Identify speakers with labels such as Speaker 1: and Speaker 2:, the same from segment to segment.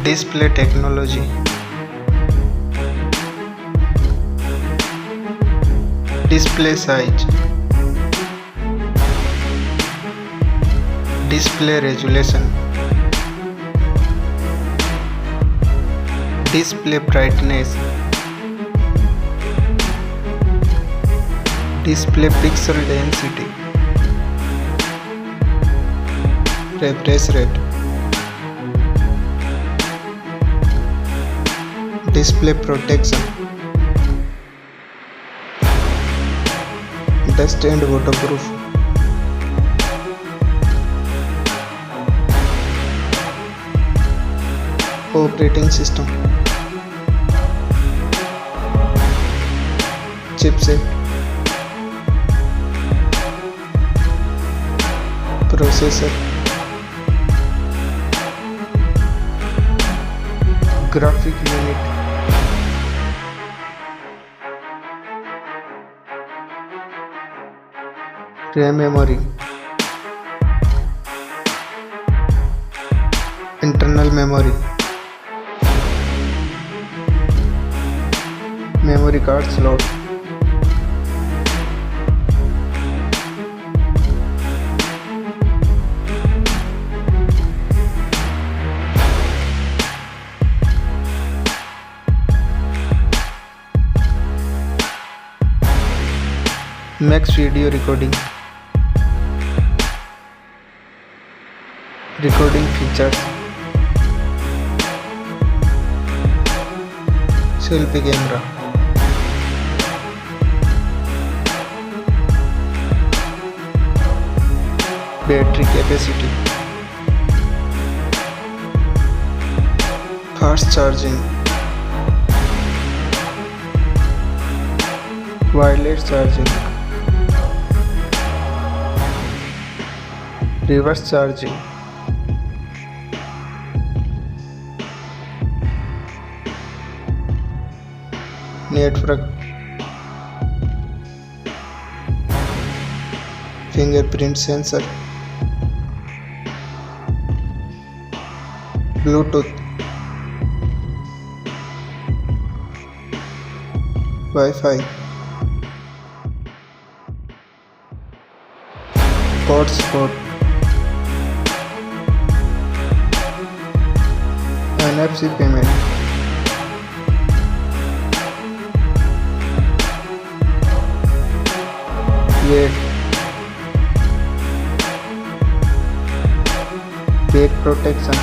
Speaker 1: Display technology. Display size. Display resolution. Display brightness. Display pixel density. Refresh rate. Display protection. Dust and waterproof. Operating system. Chipset. Processor. Graphic unit. RAM memory. Internal memory. Memory card slot. Max video recording. Recording features. Selfie camera. Battery capacity. Fast charging. Wireless charging. Reverse charging. Network. Fingerprint sensor. Bluetooth. Wi-Fi. Hotspot. NFC payment. Weight. Back protection.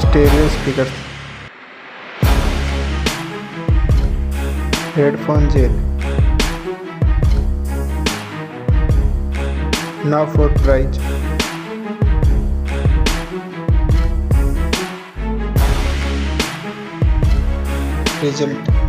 Speaker 1: Stereo speakers. Headphone jack. Now for price. Result.